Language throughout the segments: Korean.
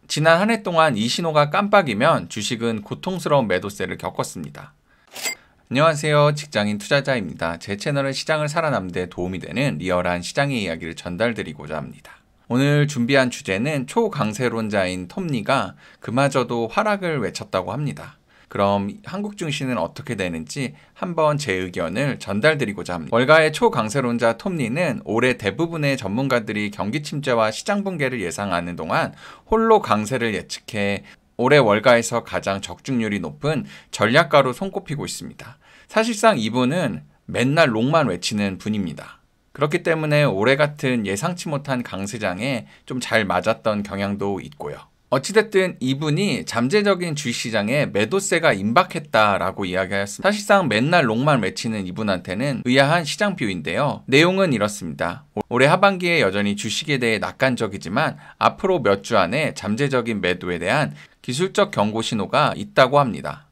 지난 한 해 동안 이 신호가 깜빡이면 주식은 고통스러운 매도세를 겪었습니다. 안녕하세요. 직장인 투자자입니다. 제 채널은 시장을 살아남는 데 도움이 되는 리얼한 시장의 이야기를 전달드리고자 합니다. 오늘 준비한 주제는 초강세론자인 톱니가 그마저도 하락을 외쳤다고 합니다. 그럼 한국 증시는 어떻게 되는지 한번 제 의견을 전달드리고자 합니다. 월가의 초강세론자 톱니는 올해 대부분의 전문가들이 경기 침체와 시장 붕괴를 예상하는 동안 홀로 강세를 예측해 올해 월가에서 가장 적중률이 높은 전략가로 손꼽히고 있습니다. 사실상 이분은 맨날 롱만 외치는 분입니다. 그렇기 때문에 올해 같은 예상치 못한 강세장에 좀 잘 맞았던 경향도 있고요. 어찌됐든 이분이 잠재적인 주식시장에 매도세가 임박했다라고 이야기하였습니다. 사실상 맨날 롱만 외치는 이분한테는 의아한 시장 뷰인데요. 내용은 이렇습니다. 올해 하반기에 여전히 주식에 대해 낙관적이지만 앞으로 몇 주 안에 잠재적인 매도에 대한 기술적 경고 신호가 있다고 합니다.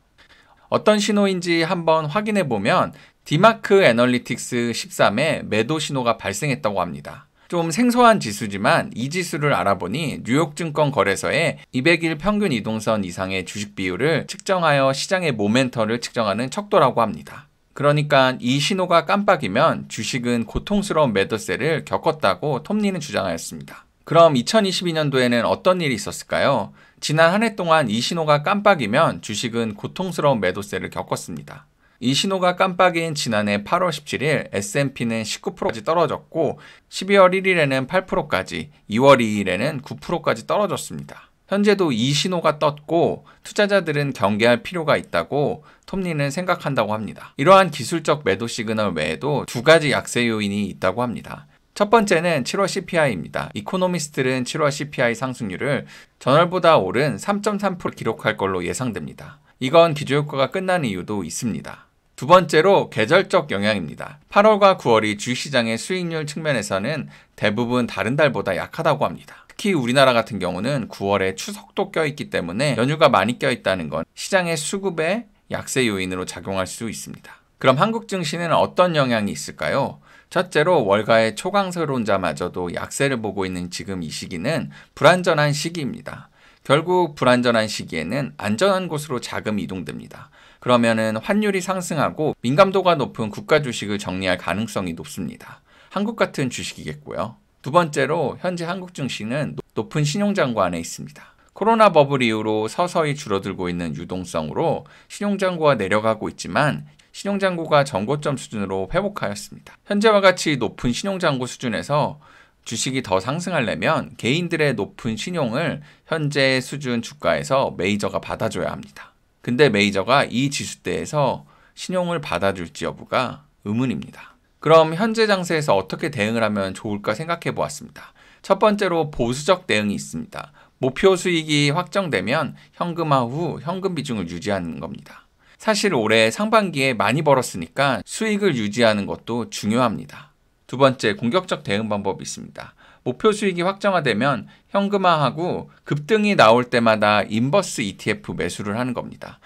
어떤 신호인지 한번 확인해 보면 디마크 애널리틱스 13에 매도 신호가 발생했다고 합니다. 좀 생소한 지수지만 이 지수를 알아보니 뉴욕 증권 거래소의 200일 평균 이동선 이상의 주식 비율을 측정하여 시장의 모멘텀을 측정하는 척도라고 합니다. 그러니까 이 신호가 깜빡이면 주식은 고통스러운 매도세를 겪었다고 톱니는 주장하였습니다. 그럼 2022년도에는 어떤 일이 있었을까요? 지난 한 해 동안 이 신호가 깜빡이면 주식은 고통스러운 매도세를 겪었습니다. 이 신호가 깜빡인 지난해 8월 17일 S&P는 19%까지 떨어졌고 12월 1일에는 8%까지, 2월 2일에는 9%까지 떨어졌습니다. 현재도 이 신호가 떴고 투자자들은 경계할 필요가 있다고 톱니는 생각한다고 합니다. 이러한 기술적 매도 시그널 외에도 두 가지 약세 요인이 있다고 합니다. 첫 번째는 7월 CPI입니다. 이코노미스트는 7월 CPI 상승률을 전월보다 오른 3.3% 기록할 걸로 예상됩니다. 이건 기저효과가 끝난 이유도 있습니다. 두 번째로 계절적 영향입니다. 8월과 9월이 주식시장의 수익률 측면에서는 대부분 다른 달보다 약하다고 합니다. 특히 우리나라 같은 경우는 9월에 추석도 껴있기 때문에 연휴가 많이 껴있다는 건 시장의 수급의 약세 요인으로 작용할 수 있습니다. 그럼 한국 증시는 어떤 영향이 있을까요? 첫째로 월가의 초강세론자마저도 약세를 보고 있는 지금 이 시기는 불안전한 시기입니다. 결국 불안전한 시기에는 안전한 곳으로 자금이 이동됩니다. 그러면은 환율이 상승하고 민감도가 높은 국가 주식을 정리할 가능성이 높습니다. 한국 같은 주식이겠고요. 두 번째로 현재 한국 증시는 높은 신용잔고 안에 있습니다. 코로나 버블 이후로 서서히 줄어들고 있는 유동성으로 신용잔고가 내려가고 있지만 신용잔고가 전고점 수준으로 회복하였습니다. 현재와 같이 높은 신용잔고 수준에서 주식이 더 상승하려면 개인들의 높은 신용을 현재 수준 주가에서 메이저가 받아줘야 합니다. 근데 메이저가 이 지수대에서 신용을 받아줄지 여부가 의문입니다. 그럼 현재 장세에서 어떻게 대응을 하면 좋을까 생각해 보았습니다. 첫 번째로 보수적 대응이 있습니다. 목표 수익이 확정되면 현금화 후 현금 비중을 유지하는 겁니다. 사실 올해 상반기에 많이 벌었으니까 수익을 유지하는 것도 중요합니다. 두 번째, 공격적 대응 방법이 있습니다. 목표 수익이 확정화되면 현금화하고 급등이 나올 때마다 인버스 ETF 매수를 하는 겁니다.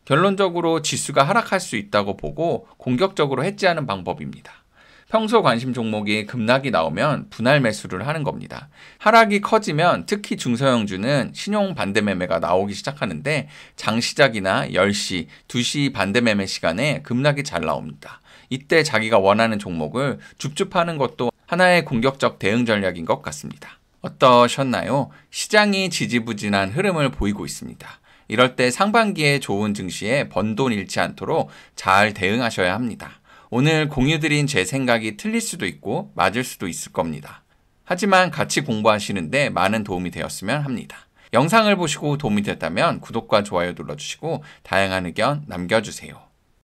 결론적으로 지수가 하락할 수 있다고 보고 공격적으로 해지하는 방법입니다. 평소 관심 종목이 급락이 나오면 분할 매수를 하는 겁니다. 하락이 커지면 특히 중소형주는 신용 반대 매매가 나오기 시작하는데 장시작이나 10시, 2시 반대 매매 시간에 급락이 잘 나옵니다. 이때 자기가 원하는 종목을 줍줍하는 것도 하나의 공격적 대응 전략인 것 같습니다. 어떠셨나요? 시장이 지지부진한 흐름을 보이고 있습니다. 이럴 때 상반기에 좋은 증시에 번 돈 잃지 않도록 잘 대응하셔야 합니다. 오늘 공유드린 제 생각이 틀릴 수도 있고 맞을 수도 있을 겁니다. 하지만 같이 공부하시는데 많은 도움이 되었으면 합니다. 영상을 보시고 도움이 됐다면 구독과 좋아요 눌러주시고 다양한 의견 남겨주세요.